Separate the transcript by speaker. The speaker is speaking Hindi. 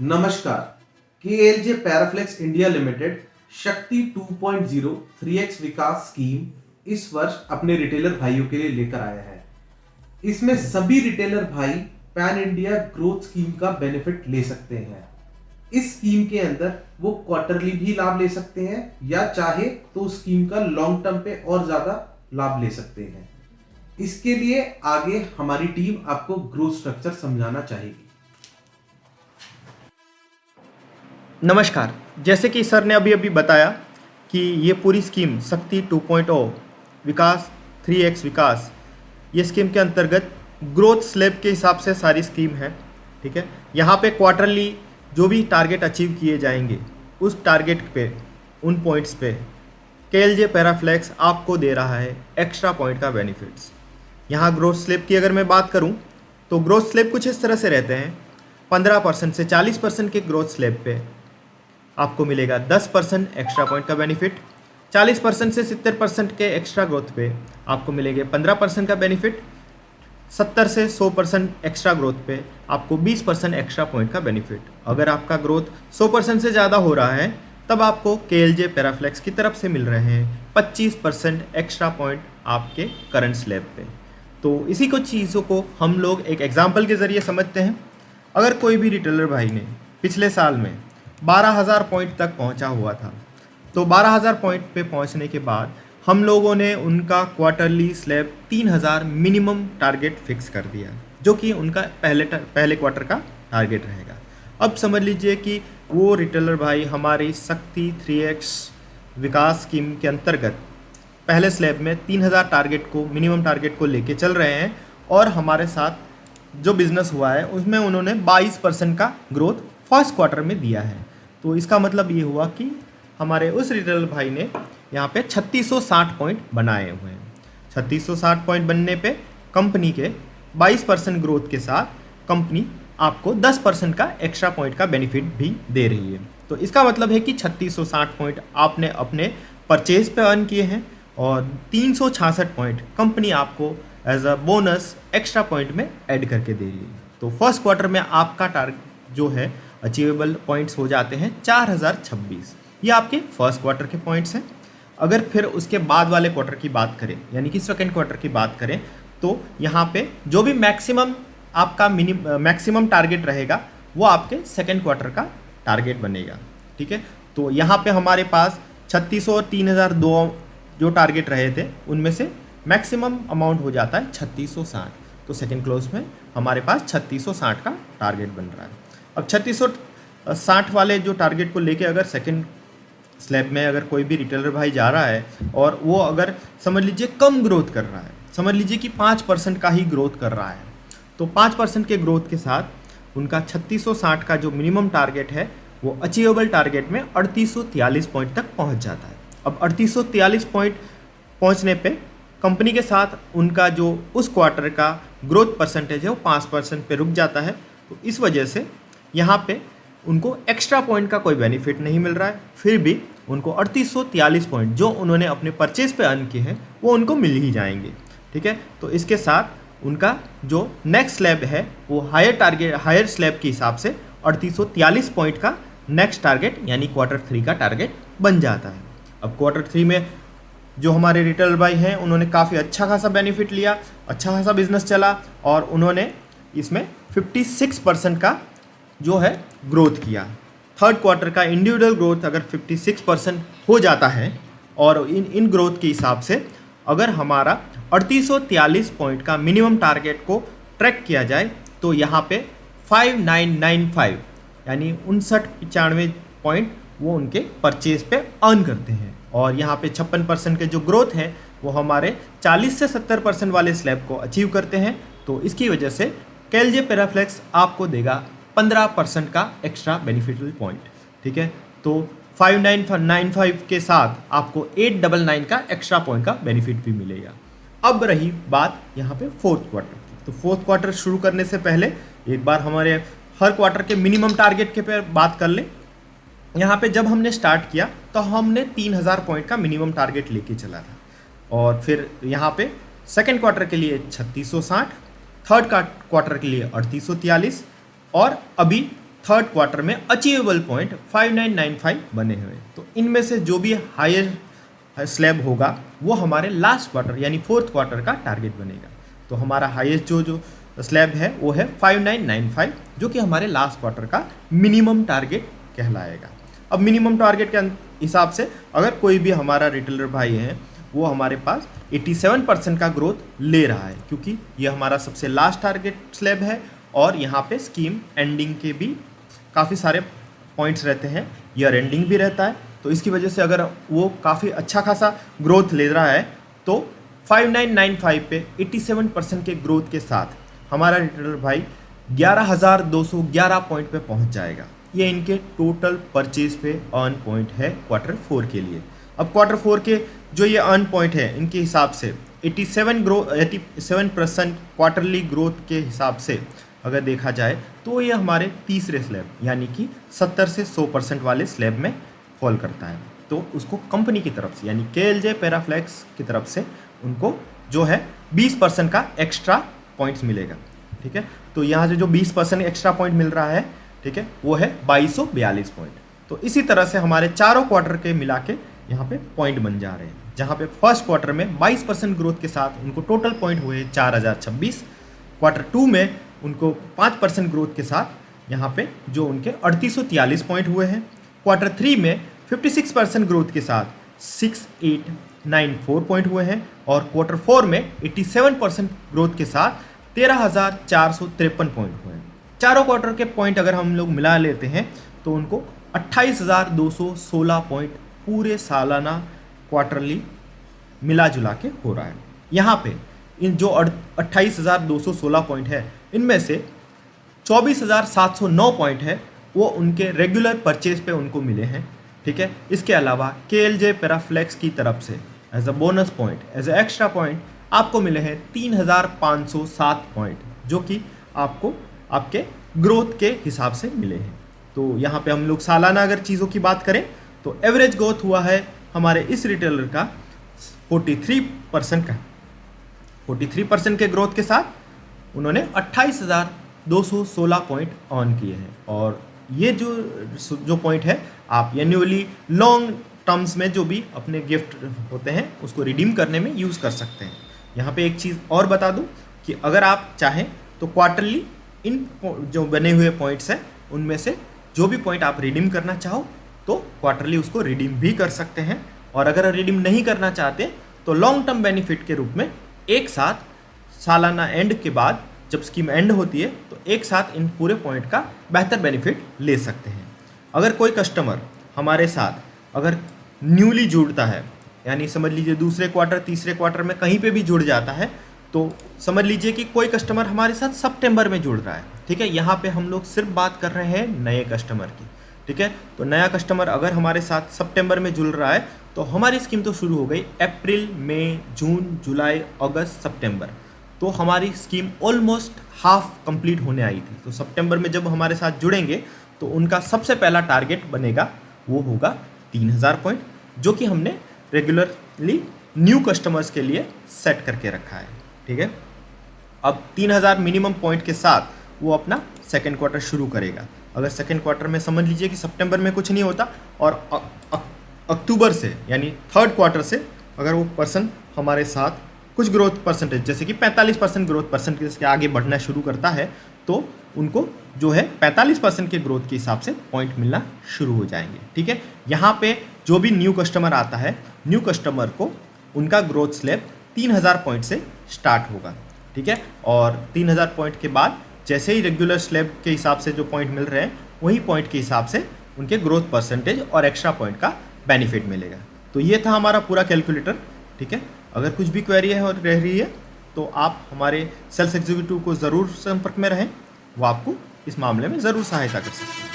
Speaker 1: नमस्कार। केएलजे पैराफ्लेक्स इंडिया लिमिटेड शक्ति 2.0 3x विकास स्कीम इस वर्ष अपने रिटेलर भाइयों के लिए लेकर आया है। इसमें सभी रिटेलर भाई पैन इंडिया ग्रोथ स्कीम का बेनिफिट ले सकते हैं। इस स्कीम के अंदर वो क्वार्टरली भी लाभ ले सकते हैं या चाहे तो स्कीम का लॉन्ग टर्म पे और ज्यादा लाभ ले सकते हैं। इसके लिए आगे हमारी टीम आपको ग्रोथ स्ट्रक्चर समझाना चाहेगी।
Speaker 2: नमस्कार। जैसे कि सर ने अभी अभी बताया कि ये पूरी स्कीम शक्ति 2.0 विकास 3x विकास, ये स्कीम के अंतर्गत ग्रोथ स्लैब के हिसाब से सारी स्कीम है। ठीक है, यहाँ पे क्वार्टरली जो भी टारगेट अचीव किए जाएंगे उस टारगेट पे, उन पॉइंट्स पे केएलजे पैराफ्लेक्स आपको दे रहा है एक्स्ट्रा पॉइंट का बेनिफिट्स। यहाँ ग्रोथ स्लैब की अगर मैं बात करूँ तो ग्रोथ स्लैब कुछ इस तरह से रहते हैं। 15% से 40% के ग्रोथ स्लैब पे आपको मिलेगा 10% एक्स्ट्रा पॉइंट का बेनिफिट। 40% से 70% के एक्स्ट्रा ग्रोथ पे आपको मिलेंगे 15% का बेनिफिट। 70 से 100% एक्स्ट्रा ग्रोथ पे आपको 20% एक्स्ट्रा पॉइंट का बेनिफिट। अगर आपका ग्रोथ 100% से ज़्यादा हो रहा है तब आपको केएलजे पैराफ्लेक्स की तरफ से मिल रहे हैं 25% एक्स्ट्रा पॉइंट आपके करंट स्लैब पे। तो इसी कुछ चीज़ों को हम लोग एक एग्जाम्पल के ज़रिए समझते हैं। अगर कोई भी रिटेलर भाई ने पिछले साल में 12,000 पॉइंट तक पहुंचा हुआ था, तो 12,000 पॉइंट पे पहुंचने के बाद हम लोगों ने उनका quarterly slab 3,000 minimum target fix कर दिया, जो कि उनका पहले क्वार्टर का टारगेट रहेगा। अब समझ लीजिए कि वो रिटेलर भाई हमारी शक्ति 3x विकास स्कीम के अंतर्गत पहले स्लैब में 3,000 टारगेट को, मिनिमम टारगेट को लेके चल रहे हैं और हमारे साथ जो बिज़नेस हुआ है उसमें उन्होंने 22% का ग्रोथ फर्स्ट क्वार्टर में दिया है। तो इसका मतलब ये हुआ कि हमारे उस रिटेलर भाई ने यहाँ पे 3660 पॉइंट बनाए हुए हैं। 3660 पॉइंट बनने पे कंपनी के 22% ग्रोथ के साथ कंपनी आपको 10% का एक्स्ट्रा पॉइंट का बेनिफिट भी दे रही है। तो इसका मतलब है कि 3660 पॉइंट आपने अपने परचेज पे अर्न किए हैं और 366 पॉइंट कंपनी आपको as a bonus extra point में ऐड करके दे रही है। तो फर्स्ट क्वार्टर में आपका टारगेट जो है अचीवेबल पॉइंट्स हो जाते हैं 4026। ये आपके फर्स्ट क्वार्टर के पॉइंट्स हैं। अगर फिर उसके बाद वाले क्वार्टर की बात करें, यानी कि सेकेंड क्वार्टर की बात करें, तो यहाँ पे जो भी मैक्सिमम आपका मैक्सिमम टारगेट रहेगा वो आपके सेकेंड क्वार्टर का टारगेट बनेगा। ठीक है, तो यहाँ पे हमारे पास 3600 और 3002 जो टारगेट रहे थे उनमें से मैक्सिमम अमाउंट हो जाता है 3660। तो सेकेंड क्लोज में हमारे पास 3660 का टारगेट बन रहा है। अब 3660 वाले जो टारगेट को लेके अगर सेकंड स्लैब में अगर कोई भी रिटेलर भाई जा रहा है और वो अगर समझ लीजिए कम ग्रोथ कर रहा है, समझ लीजिए कि 5% का ही ग्रोथ कर रहा है, तो 5% के ग्रोथ के साथ उनका 3660 का जो मिनिमम टारगेट है वो अचीवेबल टारगेट में 3843 पॉइंट तक पहुँच जाता है। अब 3843 पॉइंट पहुँचने पर कंपनी के साथ उनका जो उस क्वार्टर का ग्रोथ परसेंटेज है वो 5% पे रुक जाता है। तो इस वजह से यहाँ पे उनको एक्स्ट्रा पॉइंट का कोई बेनिफिट नहीं मिल रहा है, फिर भी उनको 3843 पॉइंट जो उन्होंने अपने परचेज पे अर्न किए हैं वो उनको मिल ही जाएंगे। ठीक है, तो इसके साथ उनका जो नेक्स्ट स्लैब है वो हायर स्लैब के हिसाब से 3843 पॉइंट का नेक्स्ट टारगेट यानी क्वार्टर 3 का टारगेट बन जाता है। अब क्वार्टर 3 में जो हमारे रिटेलर भाई हैं उन्होंने काफ़ी अच्छा खासा बेनिफिट लिया, अच्छा खासा बिजनेस चला और उन्होंने इसमें 56% का जो है ग्रोथ किया। थर्ड क्वार्टर का इंडिविजुअल ग्रोथ अगर 56% हो जाता है और इन ग्रोथ के हिसाब से अगर हमारा 3843 पॉइंट का मिनिमम टारगेट को ट्रैक किया जाए तो यहाँ पे 5995 यानी 5995 पॉइंट वो उनके परचेज पे अर्न करते हैं। और यहाँ पे 56% के जो ग्रोथ है वो हमारे 40 से 70% वाले स्लैब को अचीव करते हैं। तो इसकी वजह से केएलजे पैराफ्लेक्स आपको देगा 15% का एक्स्ट्रा बेनिफिशियल पॉइंट। ठीक है, तो 5995 के साथ आपको 899 का एक्स्ट्रा पॉइंट का बेनिफिट भी मिलेगा। अब रही बात यहाँ पे फोर्थ क्वार्टर की, तो फोर्थ क्वार्टर शुरू करने से पहले एक बार हमारे हर क्वार्टर के मिनिमम टारगेट के पे बात कर लें। यहाँ पे जब हमने स्टार्ट किया तो हमने 3000 पॉइंट का मिनिमम टारगेट लेके चला था और फिर यहाँ पे सेकेंड क्वार्टर के लिए 3660, थर्ड क्वार्टर के लिए 3843 और अभी थर्ड क्वार्टर में अचीवेबल पॉइंट 5995 बने हुए। तो इनमें से जो भी हायर स्लैब होगा वो हमारे लास्ट क्वार्टर यानी फोर्थ क्वार्टर का टारगेट बनेगा। तो हमारा हाईएस्ट जो स्लैब है वो है 5995, जो कि हमारे लास्ट क्वार्टर का मिनिमम टारगेट कहलाएगा। अब मिनिमम टारगेट के हिसाब से अगर कोई भी हमारा रिटेलर भाई है वो हमारे पास 87% का ग्रोथ ले रहा है, क्योंकि ये हमारा सबसे लास्ट टारगेट स्लैब है और यहाँ पे स्कीम एंडिंग के भी काफ़ी सारे पॉइंट्स रहते हैं, ईयर एंडिंग भी रहता है। तो इसकी वजह से अगर वो काफ़ी अच्छा खासा ग्रोथ ले रहा है तो 5995 पे 87% के ग्रोथ के साथ हमारा रिटेलर भाई 11,211 पॉइंट पे पहुंच जाएगा। ये इनके टोटल परचेज पे अर्न पॉइंट है क्वार्टर 4 के लिए। अब क्वार्टर 4 के जो ये अर्न पॉइंट है इनके हिसाब से 87% क्वार्टरली ग्रोथ के हिसाब से अगर देखा जाए तो ये हमारे तीसरे स्लैब यानी कि 70 से 100% वाले स्लैब में फॉल करता है। तो उसको कंपनी की तरफ से यानी KLJ पैराफ्लेक्स की तरफ से उनको जो है 20% का एक्स्ट्रा पॉइंट्स मिलेगा। ठीक है, तो यहाँ से जो 20% एक्स्ट्रा पॉइंट मिल रहा है, ठीक है, वो है 2242 पॉइंट। तो इसी तरह से हमारे चारों क्वार्टर के मिला के यहाँ पे पॉइंट बन जा रहे हैं, जहाँ पे फर्स्ट क्वार्टर में 22% ग्रोथ के साथ उनको टोटल पॉइंट हुए 4026। क्वार्टर 2 में उनको 5% ग्रोथ के साथ यहाँ पे जो उनके 3843 पॉइंट हुए हैं। क्वार्टर 3 में 56% ग्रोथ के साथ 6894 पॉइंट हुए हैं और क्वार्टर 4 में 87% ग्रोथ के साथ 13,453 पॉइंट हुए हैं। चारों क्वार्टर के पॉइंट अगर हम लोग मिला लेते हैं तो उनको 28,216 पॉइंट पूरे सालाना क्वार्टरली मिला जुला के हो रहा है। यहाँ पे इन जो 28,216 पॉइंट है इनमें से 24,709 पॉइंट है वो उनके रेगुलर परचेज पे उनको मिले हैं। ठीक है, इसके अलावा KLJ पैराफ्लेक्स की तरफ से as a bonus point, as a extra point आपको मिले हैं 3,507 पॉइंट, जो कि आपको आपके ग्रोथ के हिसाब से मिले हैं। तो यहाँ पे हम लोग सालाना अगर चीज़ों की बात करें तो एवरेज ग्रोथ हुआ है हमारे इस रिटेलर का 43% का। 43% के ग्रोथ के साथ उन्होंने 28,216 पॉइंट अर्न किए हैं। और ये जो पॉइंट है आप एनुअली लॉन्ग टर्म्स में जो भी अपने गिफ्ट होते हैं उसको रिडीम करने में यूज़ कर सकते हैं। यहाँ पे एक चीज़ और बता दूँ कि अगर आप चाहें तो क्वार्टरली इन जो बने हुए पॉइंट्स हैं उनमें से जो भी पॉइंट आप रिडीम करना चाहो तो क्वार्टरली उसको रिडीम भी कर सकते हैं। और अगर रिडीम नहीं करना चाहते तो लॉन्ग टर्म बेनिफिट के रूप में एक साथ सालाना एंड के बाद जब स्कीम एंड होती है तो एक साथ इन पूरे पॉइंट का बेहतर बेनिफिट ले सकते हैं। अगर कोई कस्टमर हमारे साथ अगर न्यूली जुड़ता है, यानी समझ लीजिए दूसरे क्वार्टर तीसरे क्वार्टर में कहीं पे भी जुड़ जाता है, तो समझ लीजिए कि कोई कस्टमर हमारे साथ सितंबर में जुड़ रहा है। ठीक है, यहाँ पे हम लोग सिर्फ बात कर रहे हैं नए कस्टमर की। ठीक है, तो नया कस्टमर अगर हमारे साथ सितंबर में जुड़ रहा है तो हमारी स्कीम तो शुरू हो गई अप्रैल, मई, जून, जुलाई, अगस्त, सितंबर। तो हमारी स्कीम ऑलमोस्ट हाफ कंप्लीट होने आई थी। तो सितंबर में जब हमारे साथ जुड़ेंगे तो उनका सबसे पहला टारगेट बनेगा वो होगा 3,000 पॉइंट, जो कि हमने रेगुलरली न्यू कस्टमर्स के लिए सेट करके रखा है। ठीक है, अब 3,000 मिनिमम पॉइंट के साथ वो अपना सेकेंड क्वार्टर शुरू करेगा। अगर सेकेंड क्वार्टर में समझ लीजिए कि सितंबर में कुछ नहीं होता और अक्टूबर से यानी थर्ड क्वार्टर से अगर वो पर्सन हमारे साथ कुछ ग्रोथ परसेंटेज जैसे कि 45% ग्रोथ परसेंटेज के आगे बढ़ना शुरू करता है तो उनको जो है 45% के ग्रोथ के हिसाब से पॉइंट मिलना शुरू हो जाएंगे। ठीक है, यहाँ पे जो भी न्यू कस्टमर आता है, न्यू कस्टमर को उनका ग्रोथ स्लैब 3,000 पॉइंट से स्टार्ट होगा। ठीक है, और 3,000 पॉइंट के बाद जैसे ही रेगुलर स्लैब के हिसाब से जो पॉइंट मिल रहे हैं वही पॉइंट के हिसाब से उनके ग्रोथ परसेंटेज और एक्स्ट्रा पॉइंट का बेनिफिट मिलेगा। तो ये था हमारा पूरा कैलकुलेटर। ठीक है, अगर कुछ भी क्वेरी है और रह रही है तो आप हमारे सेल्स एग्जीक्यूटिव को ज़रूर संपर्क में रहें, वो आपको इस मामले में ज़रूर सहायता कर सकते हैं।